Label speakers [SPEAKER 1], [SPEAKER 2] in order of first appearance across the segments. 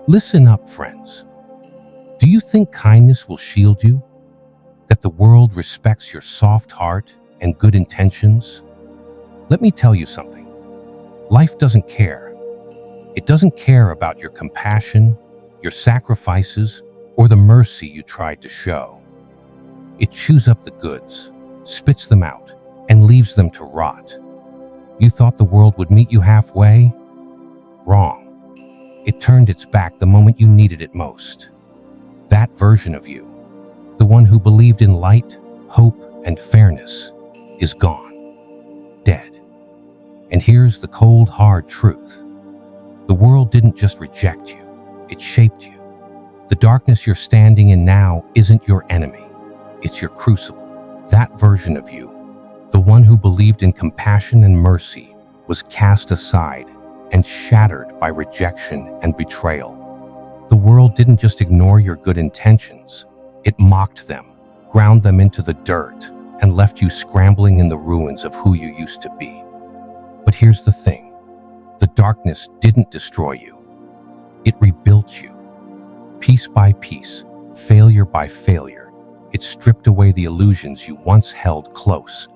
[SPEAKER 1] Listen up, friends. Do you think kindness will shield you? That the world respects your soft heart and good intentions? Let me tell you something. Life doesn't care. It doesn't care about your compassion, your sacrifices, or the mercy you tried to show. It chews up the goods, spits them out, and leaves them to rot. You thought the world would meet you halfway? Wrong. It turned its back the moment you needed it most. That version of you, the one who believed in light, hope, and fairness, is gone. Dead. And here's the cold, hard truth. The world didn't just reject you, it shaped you. The darkness you're standing in now isn't your enemy, it's your crucible. That version of you, the one who believed in compassion and mercy, was cast aside and shattered by rejection and betrayal. The world didn't just ignore your good intentions, it mocked them, ground them into the dirt, and left you scrambling in the ruins of who you used to be. But here's the thing. The darkness didn't destroy you. It rebuilt you. Piece by piece, failure by failure, it stripped away the illusions you once held close.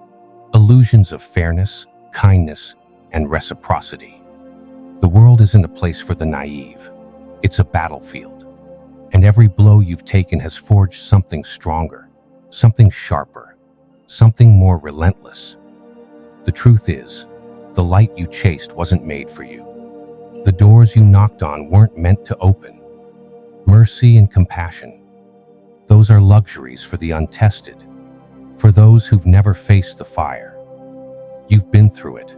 [SPEAKER 1] Illusions of fairness, kindness, and reciprocity. The world isn't a place for the naive. It's a battlefield. And every blow you've taken has forged something stronger, something sharper, something more relentless. The truth is, the light you chased wasn't made for you. The doors you knocked on weren't meant to open. Mercy and compassion, those are luxuries for the untested, for those who've never faced the fire. You've been through it,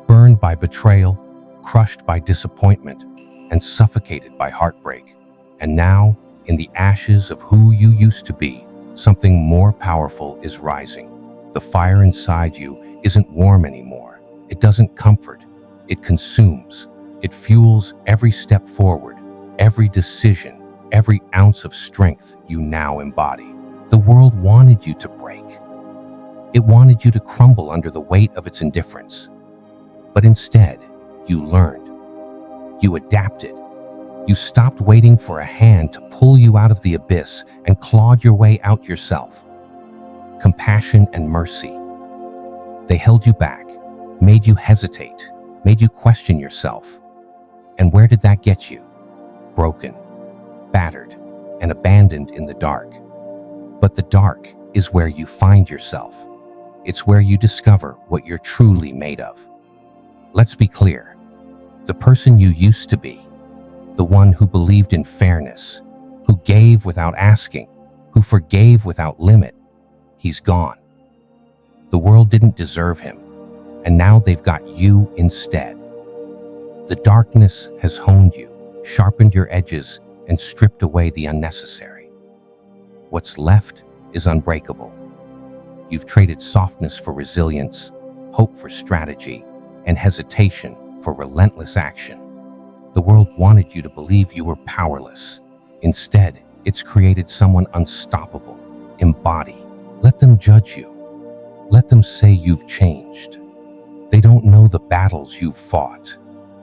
[SPEAKER 1] burned by betrayal, crushed by disappointment, and suffocated by heartbreak. And now, in the ashes of who you used to be, something more powerful is rising. The fire inside you isn't warm anymore. It doesn't comfort. It consumes. It fuels every step forward, every decision, every ounce of strength you now embody. The world wanted you to break. It wanted you to crumble under the weight of its indifference. But instead, you learned. You adapted. You stopped waiting for a hand to pull you out of the abyss and clawed your way out yourself. Compassion and mercy. They held you back, made you hesitate, made you question yourself. And where did that get you? Broken, battered, and abandoned in the dark. But the dark is where you find yourself. It's where you discover what you're truly made of. Let's be clear. The person you used to be, the one who believed in fairness, who gave without asking, who forgave without limit, he's gone. The world didn't deserve him, and now they've got you instead. The darkness has honed you, sharpened your edges, and stripped away the unnecessary. What's left is unbreakable. You've traded softness for resilience, hope for strategy, and hesitation for relentless action. The world wanted you to believe you were powerless. Instead, it's created someone unstoppable. Embody. Let them judge you. Let them say you've changed. They don't know the battles you've fought,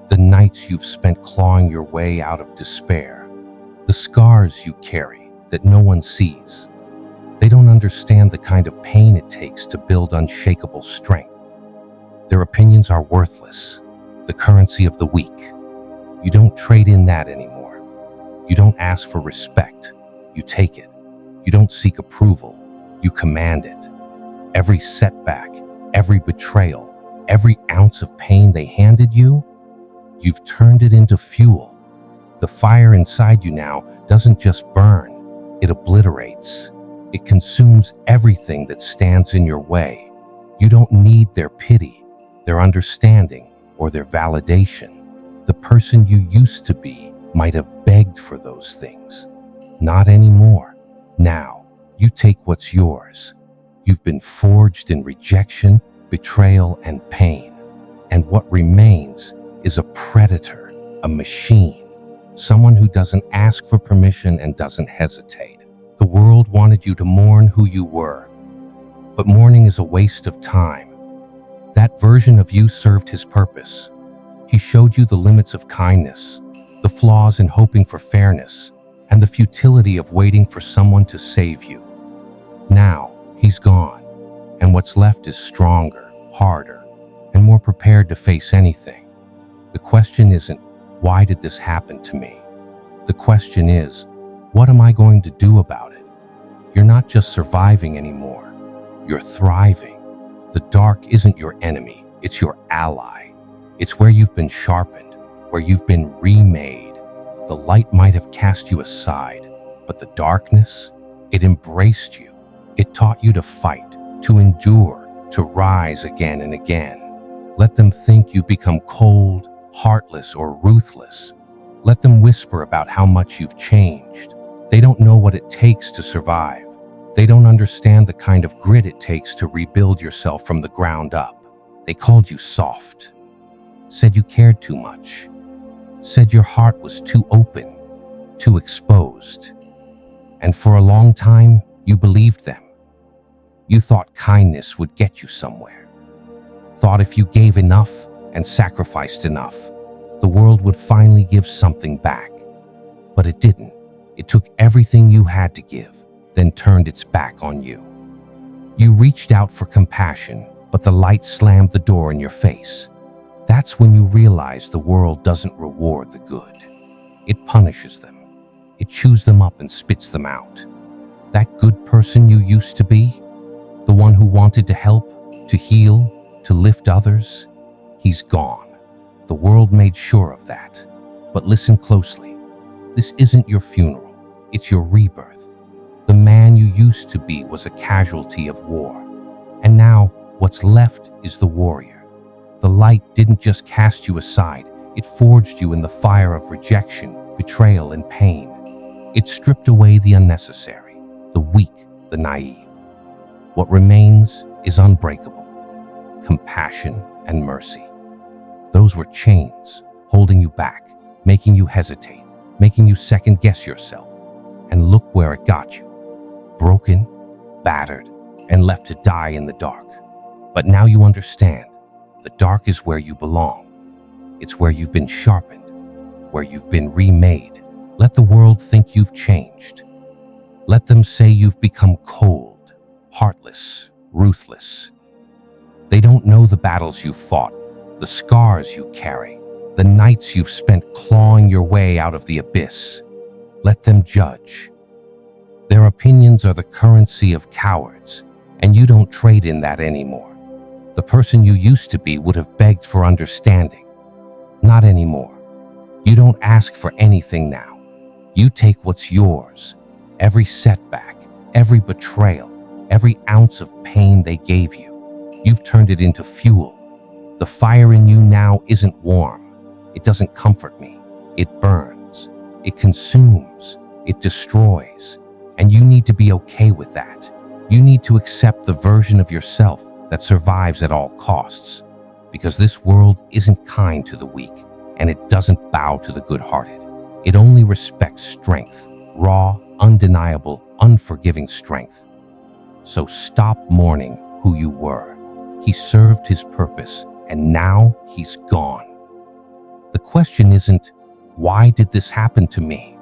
[SPEAKER 1] the nights you've spent clawing your way out of despair, the scars you carry that no one sees. They don't understand the kind of pain it takes to build unshakable strength. Their opinions are worthless, the currency of the weak. You don't trade in that anymore. You don't ask for respect, you take it. You don't seek approval, you command it. Every setback, every betrayal, every ounce of pain they handed you, you've turned it into fuel. The fire inside you now doesn't just burn, it obliterates. It consumes everything that stands in your way. You don't need their pity, their understanding, or their validation. The person you used to be might have begged for those things. Not anymore. Now, you take what's yours. You've been forged in rejection, betrayal, and pain. And what remains is a predator, a machine, someone who doesn't ask for permission and doesn't hesitate. The world wanted you to mourn who you were, but mourning is a waste of time. That version of you served his purpose. He showed you the limits of kindness, the flaws in hoping for fairness, and the futility of waiting for someone to save you. Now, he's gone, and what's left is stronger, harder, and more prepared to face anything. The question isn't, why did this happen to me? The question is, what am I going to do about it? You're not just surviving anymore, you're thriving. The dark isn't your enemy, it's your ally. It's where you've been sharpened, where you've been remade. The light might have cast you aside, but the darkness, it embraced you. It taught you to fight, to endure, to rise again and again. Let them think you've become cold, heartless, or ruthless. Let them whisper about how much you've changed. They don't know what it takes to survive. They don't understand the kind of grit it takes to rebuild yourself from the ground up. They called you soft, said you cared too much, said your heart was too open, too exposed. And for a long time, you believed them. You thought kindness would get you somewhere. Thought if you gave enough and sacrificed enough, the world would finally give something back. But it didn't. It took everything you had to give, then turned its back on you. You reached out for compassion, but the light slammed the door in your face. That's when you realize the world doesn't reward the good. It punishes them. It chews them up and spits them out. That good person you used to be, the one who wanted to help, to heal, to lift others, he's gone. The world made sure of that. But listen closely. This isn't your funeral. It's your rebirth. The man you used to be was a casualty of war. And now, what's left is the warrior. The light didn't just cast you aside. It forged you in the fire of rejection, betrayal, and pain. It stripped away the unnecessary, the weak, the naive. What remains is unbreakable. Compassion and mercy. Those were chains holding you back, making you hesitate, making you second-guess yourself. And look where it got you. Broken, battered, and left to die in the dark. But now you understand. The dark is where you belong. It's where you've been sharpened, where you've been remade. Let the world think you've changed. Let them say you've become cold, heartless, ruthless. They don't know the battles you've fought, the scars you carry, the nights you've spent clawing your way out of the abyss. Let them judge. Their opinions are the currency of cowards, and you don't trade in that anymore. The person you used to be would have begged for understanding. Not anymore. You don't ask for anything now. You take what's yours. Every setback, every betrayal, every ounce of pain they gave you. You've turned it into fuel. The fire in you now isn't warm. It doesn't comfort me. It burns. It consumes. It destroys. And you need to be okay with that. You need to accept the version of yourself that survives at all costs. Because this world isn't kind to the weak, and it doesn't bow to the good-hearted. It only respects strength, raw, undeniable, unforgiving strength. So stop mourning who you were. He served his purpose, and now he's gone. The question isn't, why did this happen to me?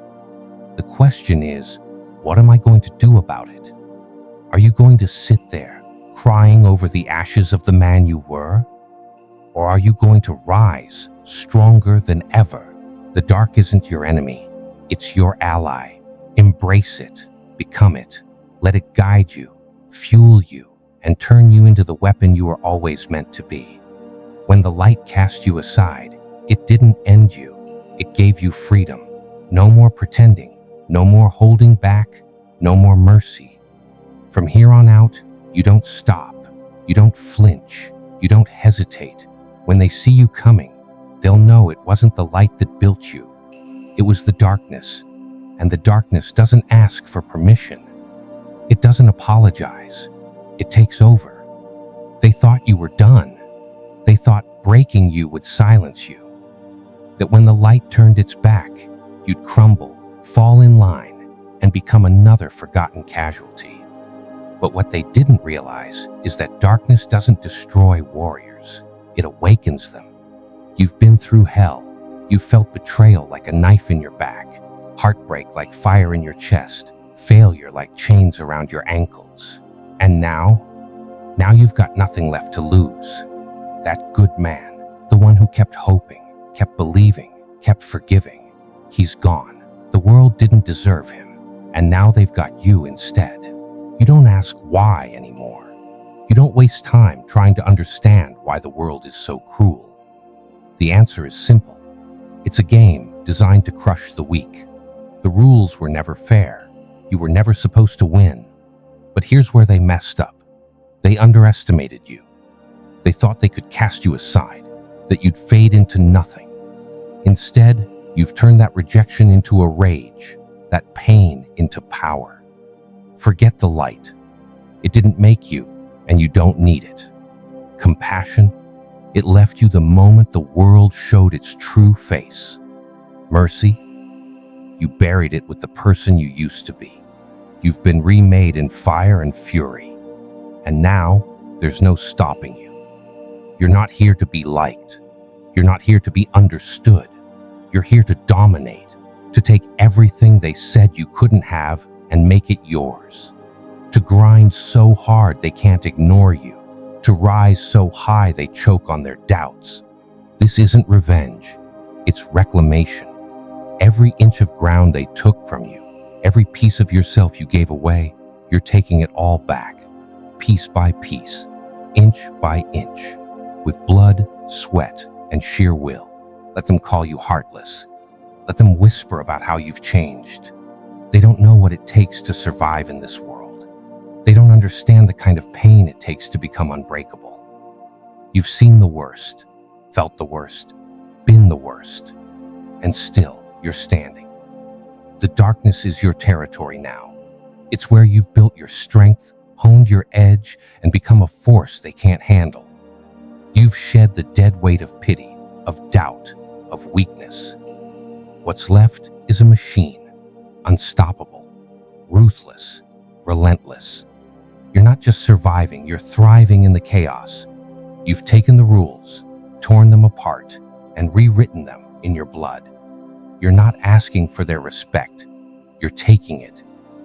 [SPEAKER 1] The question is, what am I going to do about it? Are you going to sit there, crying over the ashes of the man you were? Or are you going to rise, stronger than ever? The dark isn't your enemy, it's your ally. Embrace it, become it, let it guide you, fuel you, and turn you into the weapon you were always meant to be. When the light cast you aside, it didn't end you, it gave you freedom. No more pretending, no more holding back, no more mercy. From here on out, you don't stop, you don't flinch, you don't hesitate. When they see you coming, they'll know it wasn't the light that built you. It was the darkness, and the darkness doesn't ask for permission. It doesn't apologize. It takes over. They thought you were done. They thought breaking you would silence you. That when the light turned its back, you'd crumble, fall in line, and become another forgotten casualty. But what they didn't realize is that darkness doesn't destroy warriors. It awakens them. You've been through hell. You felt betrayal like a knife in your back, heartbreak like fire in your chest, failure like chains around your ankles. And now you've got nothing left to lose. That good man, the one who kept hoping, kept believing, kept forgiving, he's gone. The world didn't deserve him, and now they've got you instead. You don't ask why anymore. You don't waste time trying to understand why the world is so cruel. The answer is simple. It's a game designed to crush the weak. The rules were never fair. You were never supposed to win. But here's where they messed up. They underestimated you. They thought they could cast you aside, that you'd fade into nothing. Instead, you've turned that rejection into a rage, that pain into power. Forget the light. It didn't make you, and you don't need it. Compassion, it left you the moment the world showed its true face. Mercy, you buried it with the person you used to be. You've been remade in fire and fury. And now, there's no stopping you. You're not here to be liked. You're not here to be understood. You're here to dominate, to take everything they said you couldn't have and make it yours. To grind so hard they can't ignore you. To rise so high they choke on their doubts. This isn't revenge. It's reclamation. Every inch of ground they took from you, every piece of yourself you gave away, you're taking it all back, piece by piece, inch by inch, with blood, sweat, and sheer will. Let them call you heartless. Let them whisper about how you've changed. They don't know what it takes to survive in this world. They don't understand the kind of pain it takes to become unbreakable. You've seen the worst, felt the worst, been the worst, and still you're standing. The darkness is your territory now. It's where you've built your strength, honed your edge, and become a force they can't handle. You've shed the dead weight of pity, of doubt, of weakness. What's left is a machine, unstoppable, ruthless, relentless. You're not just surviving, you're thriving in the chaos. You've taken the rules, torn them apart, and rewritten them in your blood. You're not asking for their respect. You're taking it.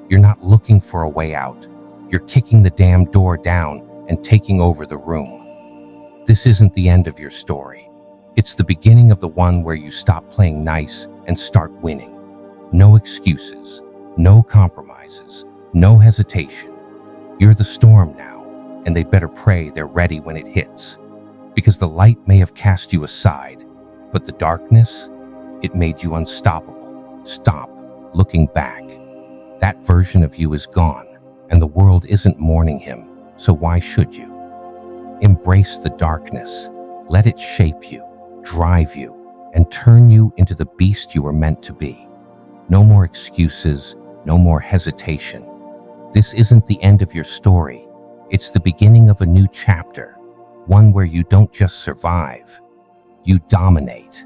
[SPEAKER 1] You're not looking for a way out. You're kicking the damn door down and taking over the room. This isn't the end of your story. It's the beginning of the one where you stop playing nice and start winning. No excuses, no compromises, no hesitation. You're the storm now, and they better pray they're ready when it hits. Because the light may have cast you aside, but the darkness, it made you unstoppable. Stop looking back. That version of you is gone, and the world isn't mourning him, so why should you? Embrace the darkness. Let it shape you, drive you, and turn you into the beast you were meant to be. No more excuses, no more hesitation. This isn't the end of your story. It's the beginning of a new chapter, one where you don't just survive, you dominate.